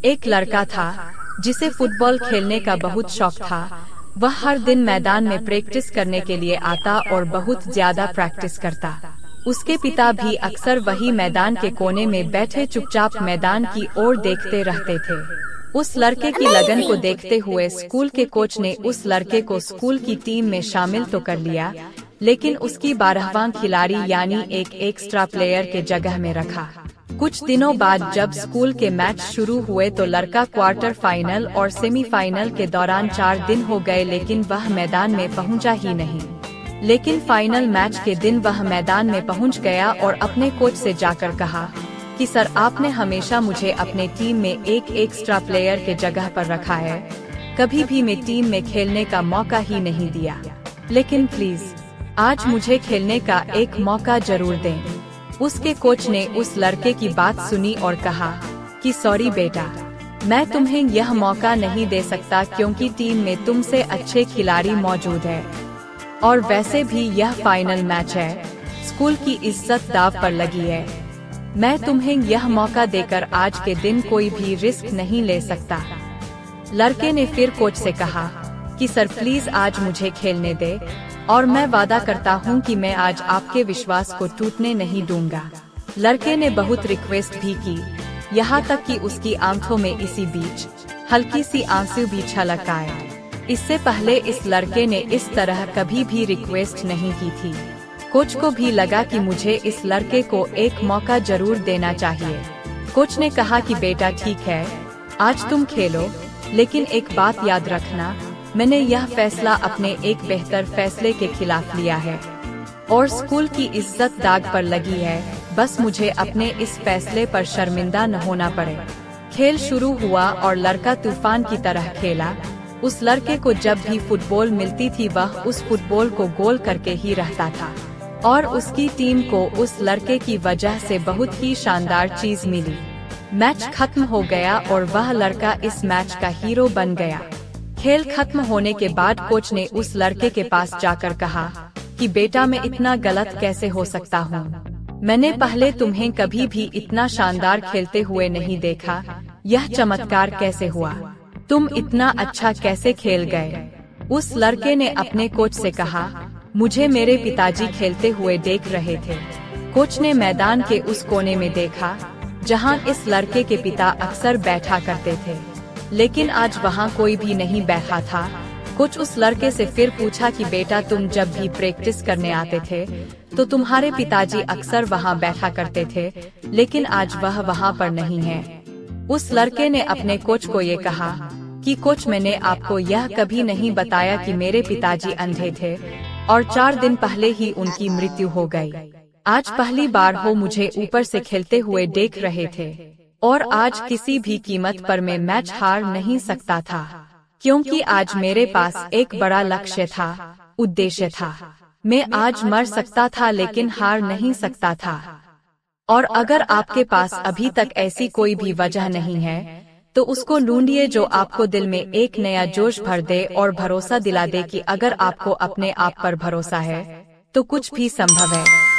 एक लड़का था जिसे फुटबॉल खेलने का बहुत शौक था। वह हर दिन मैदान में प्रैक्टिस करने के लिए आता और बहुत ज्यादा प्रैक्टिस करता। उसके पिता भी अक्सर वही मैदान के कोने में बैठे चुपचाप मैदान की ओर देखते रहते थे। उस लड़के की लगन को देखते हुए स्कूल के कोच ने उस लड़के को स्कूल की टीम में शामिल तो कर लिया, लेकिन उसकी 12वां खिलाड़ी यानी एक एक्स्ट्रा प्लेयर के जगह में रखा। कुछ दिनों बाद जब स्कूल के मैच शुरू हुए तो लड़का क्वार्टर फाइनल और सेमीफाइनल के दौरान 4 दिन हो गए, लेकिन वह मैदान में पहुंचा ही नहीं। लेकिन फाइनल मैच के दिन वह मैदान में पहुंच गया और अपने कोच से जाकर कहा कि सर, आपने हमेशा मुझे अपने टीम में एक एक्स्ट्रा प्लेयर के जगह पर रखा है, कभी भी मैं टीम में खेलने का मौका ही नहीं दिया, लेकिन प्लीज आज मुझे खेलने का एक मौका जरूर दें। उसके कोच ने उस लड़के की बात सुनी और कहा कि सॉरी बेटा, मैं तुम्हें यह मौका नहीं दे सकता क्योंकि टीम में तुमसे अच्छे खिलाड़ी मौजूद है, और वैसे भी यह फाइनल मैच है, स्कूल की इज्जत दांव पर लगी है। मैं तुम्हें यह मौका देकर आज के दिन कोई भी रिस्क नहीं ले सकता। लड़के ने फिर कोच से कहा कि सर प्लीज आज मुझे खेलने दे, और मैं वादा करता हूं कि मैं आज आपके विश्वास को टूटने नहीं दूंगा। लड़के ने बहुत रिक्वेस्ट भी की, यहाँ तक कि उसकी आंखों में इसी बीच हल्की सी आंसू भी छलक आए। इससे पहले इस लड़के ने इस तरह कभी भी रिक्वेस्ट नहीं की थी। कोच को भी लगा कि मुझे इस लड़के को एक मौका जरूर देना चाहिए। कोच ने कहा कि बेटा ठीक है, आज तुम खेलो, लेकिन एक बात याद रखना, मैंने यह फैसला अपने एक बेहतर फैसले के खिलाफ लिया है और स्कूल की इज्जत दाग पर लगी है। बस मुझे अपने इस फैसले पर शर्मिंदा न होना पड़े। खेल शुरू हुआ और लड़का तूफान की तरह खेला। उस लड़के को जब भी फुटबॉल मिलती थी वह उस फुटबॉल को गोल करके ही रहता था, और उसकी टीम को उस लड़के की वजह से बहुत ही शानदार चीज मिली। मैच खत्म हो गया और वह लड़का इस मैच का हीरो बन गया। खेल खत्म होने के बाद कोच ने उस लड़के के पास जाकर कहा कि बेटा, मैं इतना गलत कैसे हो सकता हूँ? मैंने पहले तुम्हें कभी भी इतना शानदार खेलते हुए नहीं देखा। यह चमत्कार कैसे हुआ? तुम इतना अच्छा कैसे खेल गए? उस लड़के ने अपने कोच से कहा, मुझे मेरे पिताजी खेलते हुए देख रहे थे। कोच ने मैदान के उस कोने में देखा जहां इस लड़के के पिता अक्सर बैठा करते थे, लेकिन आज वहां कोई भी नहीं बैठा था। कोच उस लड़के से फिर पूछा कि बेटा, तुम जब भी प्रैक्टिस करने आते थे तो तुम्हारे पिताजी अक्सर वहां बैठा करते थे, लेकिन आज वह वहां पर नहीं है। उस लड़के ने अपने कोच को ये कहा कि कोच, मैंने आपको यह कभी नहीं बताया कि मेरे पिताजी अंधे थे और 4 दिन पहले ही उनकी मृत्यु हो गई। आज पहली बार हो मुझे ऊपर से खेलते हुए देख रहे थे, और आज किसी भी कीमत पर मैं मैच हार नहीं सकता था, क्योंकि आज मेरे पास एक बड़ा लक्ष्य था, उद्देश्य था। मैं आज मर सकता था लेकिन हार नहीं सकता था। और अगर आपके पास अभी तक ऐसी कोई भी वजह नहीं है तो उसको ढूंढिए जो आपको दिल में एक नया जोश भर दे और भरोसा दिला दे कि अगर आपको अपने आप पर भरोसा है तो कुछ भी संभव है।